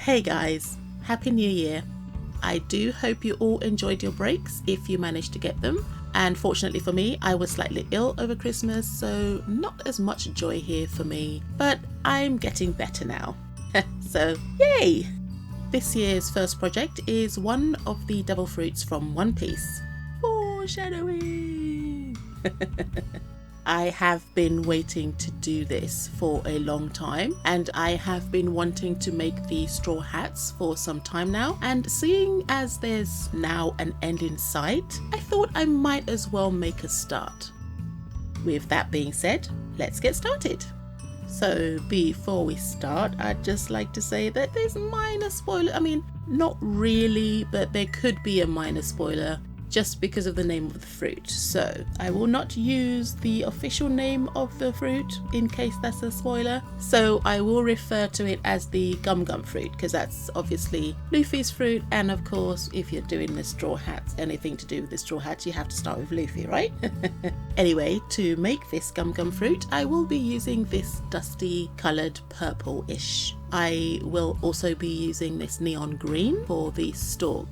Hey guys, Happy New Year. I do hope you all enjoyed your breaks if you managed to get them. And fortunately for me, I was slightly ill over Christmas, so not as much joy here for me, but I'm getting better now. So yay! This year's first project is one of the devil fruits from One Piece. Foreshadowing! I have been waiting to do this for a long time, and I have been wanting to make the straw hats for some time now, and seeing as there's now an end in sight, I thought I might as well make a start. With that being said, let's get started. So before we start, I'd just like to say that there's minor spoiler. I mean, not really, but there could be a minor spoiler just because of the name of the fruit. So I will not use the official name of the fruit in case that's a spoiler. So I will refer to it as the gum gum fruit because that's obviously Luffy's fruit. And of course, if you're doing the straw hats, anything to do with the straw hats, you have to start with Luffy, right? Anyway, to make this gum gum fruit, I will be using this dusty colored purple-ish. I will also be using this neon green for the stalk.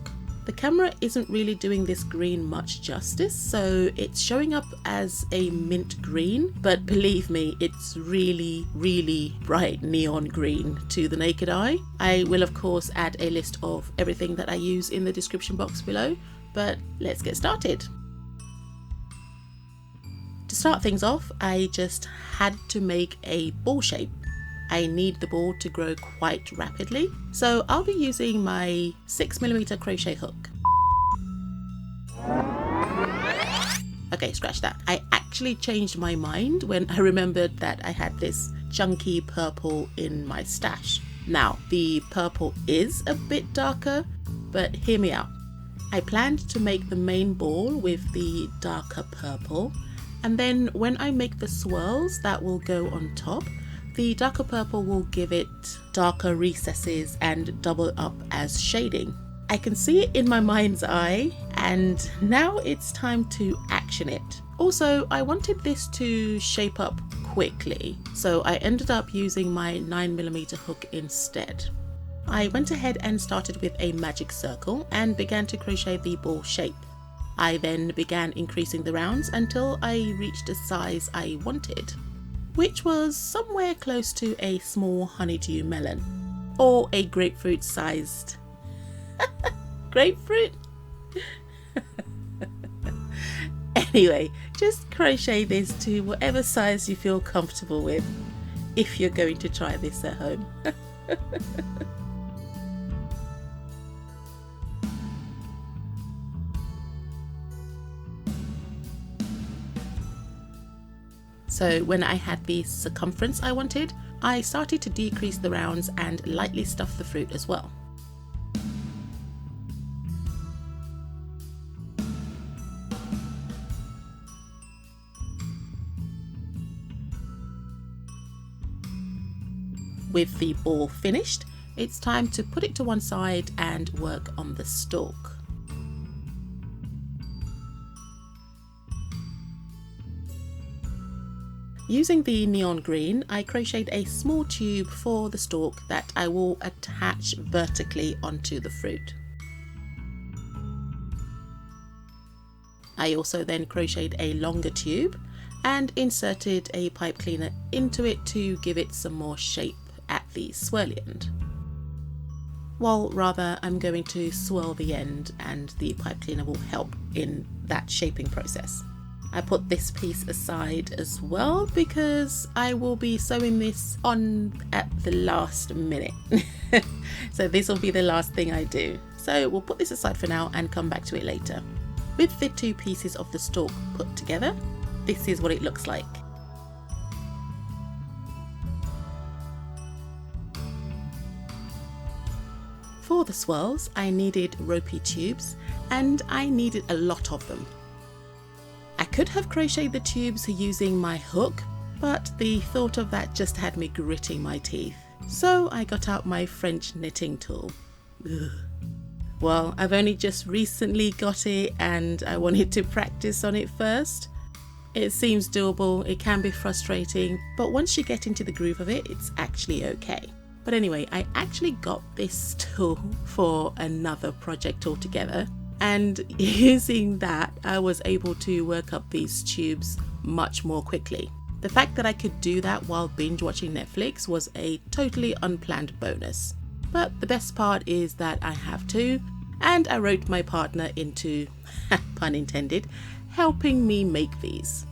The camera isn't really doing this green much justice, so it's showing up as a mint green, but believe me, it's really, really bright neon green to the naked eye. I will of course add a list of everything that I use in the description box below, but let's get started. To start things off, I just had to make a ball shape. I need the ball to grow quite rapidly, so I'll be using my 6mm crochet hook. Okay, scratch that. I actually changed my mind when I remembered that I had this chunky purple in my stash. Now, the purple is a bit darker, but hear me out. I planned to make the main ball with the darker purple, and then when I make the swirls that will go on top, the darker purple will give it darker recesses and double up as shading. I can see it in my mind's eye, and now it's time to action it. Also, I wanted this to shape up quickly, so I ended up using my 9mm hook instead. I went ahead and started with a magic circle and began to crochet the ball shape. I then began increasing the rounds until I reached a size I wanted, which was somewhere close to a small honeydew melon, or a grapefruit sized grapefruit. Anyway, just crochet this to whatever size you feel comfortable with if you're going to try this at home. So when I had the circumference I wanted, I started to decrease the rounds and lightly stuff the fruit as well. With the ball finished, it's time to put it to one side and work on the stalk. Using the neon green, I crocheted a small tube for the stalk that I will attach vertically onto the fruit. I also then crocheted a longer tube and inserted a pipe cleaner into it to give it some more shape at the swirly end. Well, rather, I'm going to swirl the end and the pipe cleaner will help in that shaping process. I put this piece aside as well because I will be sewing this on at the last minute. So this will be the last thing I do. So we'll put this aside for now and come back to it later. With the two pieces of the stalk put together, this is what it looks like. For the swirls, I needed ropey tubes and I needed a lot of them. I could have crocheted the tubes using my hook, but the thought of that just had me gritting my teeth. So I got out my French knitting tool. Ugh. Well, I've only just recently got it and I wanted to practice on it first. It seems doable, it can be frustrating, but once you get into the groove of it, it's actually okay. But anyway, I actually got this tool for another project altogether, and using that I was able to work up these tubes much more quickly. The fact that I could do that while binge watching Netflix was a totally unplanned bonus. But the best part is that I have two, and I roped my partner into, pun intended, helping me make these.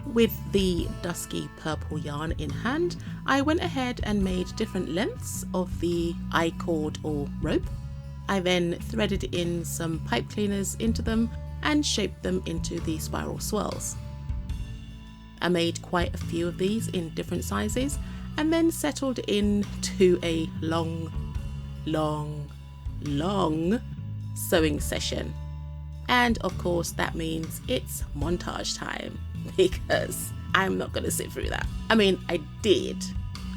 With the dusky purple yarn in hand, I went ahead and made different lengths of the I-cord or rope. I then threaded in some pipe cleaners into them and shaped them into the spiral swirls. I made quite a few of these in different sizes and then settled into a long sewing session. And of course that means it's montage time, because I'm not going to sit through that. I mean, I did.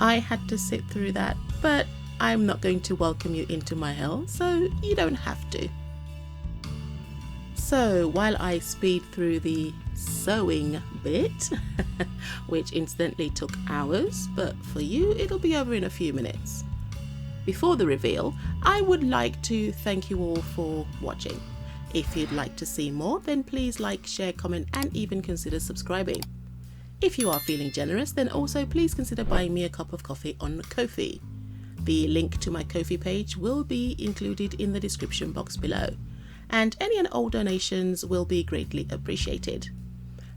I had to sit through that, but I'm not going to welcome you into my hell, so you don't have to. So while I speed through the sewing bit, which incidentally took hours, but for you it'll be over in a few minutes. Before the reveal, I would like to thank you all for watching. If you'd like to see more, then please like, share, comment, and even consider subscribing. If you are feeling generous, then also please consider buying me a cup of coffee on Ko-fi. The link to my Ko-fi page will be included in the description box below, and any and all donations will be greatly appreciated.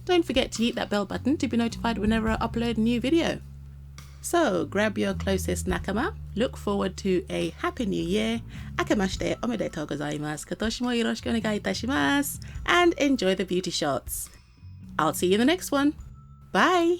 Don't forget to hit that bell button to be notified whenever I upload a new video. So grab your closest nakama, look forward to a happy new year, akemashite omedetou gozaimasu, kotoshi mo yoroshiku onegai itashimasu, and enjoy the beauty shots. I'll see you in the next one. Bye!